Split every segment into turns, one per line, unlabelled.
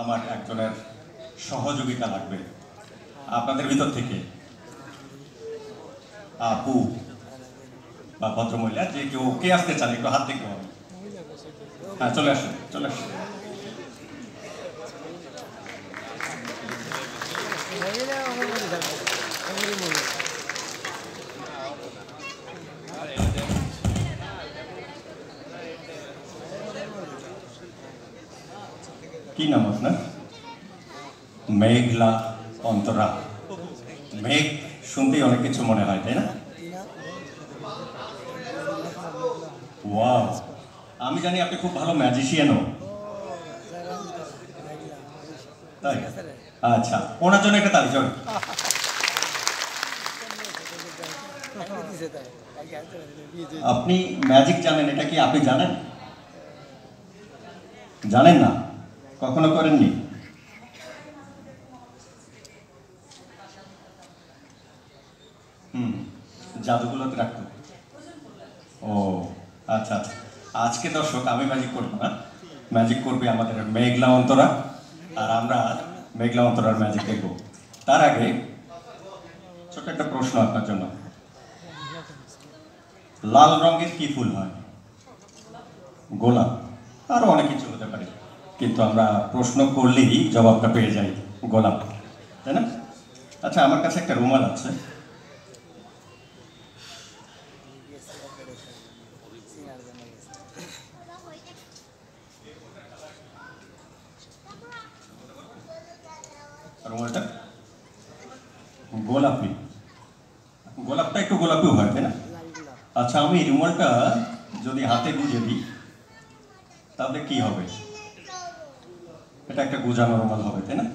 আমার একজনের সহযোগিতা লাগবে আপনাদের ভিতর থেকে। আপু বা ভদ্রমহিলা যে কেউ কে আসতে চান একটু হাত দেখতে হবে। হ্যাঁ, চলে আসুন, চলে আসুন। কি নাম আপনার? মেঘলা অন্তরা। মেঘ শুনতেই অনেক কিছু মনে হয়, তাই না? ওয়াও, আমি জানি আপনি খুব ভালো ম্যাজিশিয়ানও, তাই? আচ্ছা, ওনার জন্য একটা তালি চল। আপনি ম্যাজিক জানেন, এটা কি আপনি জানেন? জানেন না? কখনো করেননি? জাদুগুলোতে রাখতো। ও আচ্ছা আচ্ছা, আজকে দর্শক আমি ম্যাজিক করবো না, ম্যাজিক করবে আমাদের মেঘলা অন্তরা, আর আমরা মেঘলা অন্তরার ম্যাজিক দেখবো। তার আগে ছোট্ট একটা প্রশ্ন আপনার জন্য। লাল রঙের কি ফুল হয়? গোলাপ। আরো অনেক কিছু হতে পারে, কিন্তু আমরা প্রশ্ন করলেই জবাবটা পেয়ে যাই, গোলাপ, তাই না? আচ্ছা, আমার কাছে একটা রুমাল আছে, রুমালটা গোলাপি, গোলাপটা একটু গোলাপিও হয়, তাই না? আচ্ছা, আমি এই রুমালটা যদি হাতে গুঁজে দিই তাহলে কি হবে? এটা একটা গুজানো রুমাল হবে, তাই না?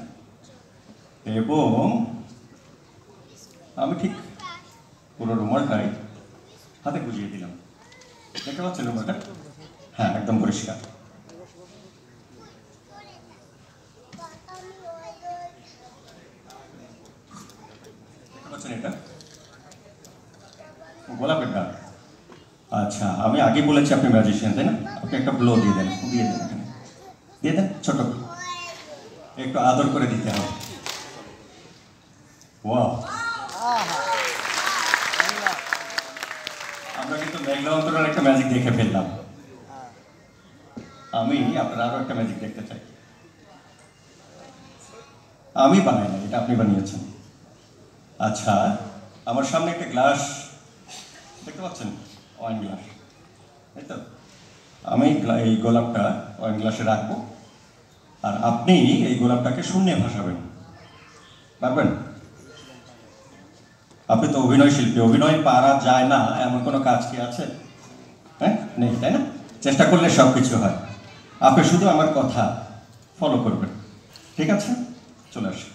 এবং আমি ঠিক পুরো রুমালটাই হাতে গুজিয়ে দিলাম, দেখতে পাচ্ছেন রুমালটা? হ্যাঁ, একদম পরিষ্কার। এটা গোলাপের ডাল। আচ্ছা, আমি আগে বলেছি আপনি ম্যাজিশিয়ান, তাই না? আপনি একটা ব্লো দিয়ে দেন, দিয়ে দেন, এখানে দিয়ে দেন, ছোট একটু আদর করে দিতে হবে। ওয়াও, আমরা কিন্তু মেঘলা অন্তরার একটা ম্যাজিক দেখে ফেললাম। আমি আপনার আরো একটা ম্যাজিক দেখতে চাই। আমি বানাই না, এটা আপনি বানিয়েছেন। আচ্ছা, আমার সামনে একটা গ্লাস দেখতে পাচ্ছেন, ওয়াইন গ্লাস, তাই তো? আমি এই গোলাপটা ওয়াইন গ্লাসে রাখবো, আর আপনি এই গোলাপটাকে শূন্যে ভাসাবেন, পারবেন? আপনি তো অভিনয় শিল্পী, অভিনয় পারা যায় না এমন কোনো কাজ কি আছে? হ্যাঁ, নেই, তাই না? চেষ্টা করলে সব কিছু হয়। আপনি শুধু আমার কথা ফলো করবেন, ঠিক আছে? চলে আসুন।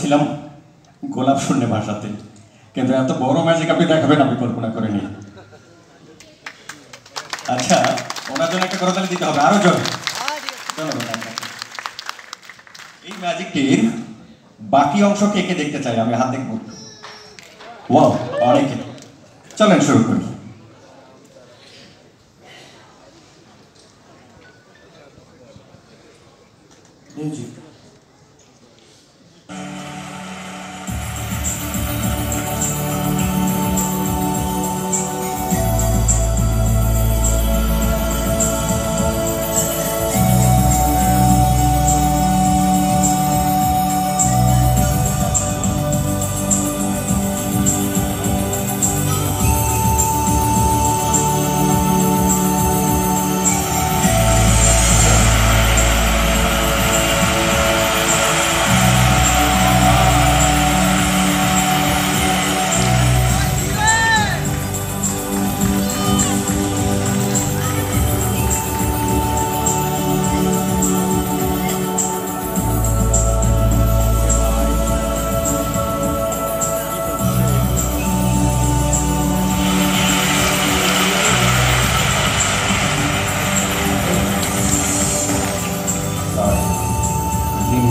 চাচ্ছিলাম গোলাপ শূন্য ভাষাতে, কিন্তু এত বড় ম্যাজিক আপনি দেখাবেন আমি কল্পনা করিনি। আচ্ছা, ওনার জন্য একটা করতালি দিতে হবে, আরো জোরে। এই ম্যাজিকটির বাকি অংশ কে কে দেখতে চাই আমি হাত দেখব। ওয়াও, অনেকে। চলেন শুরু করি। মিউজিক।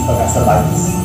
Forgot the lights.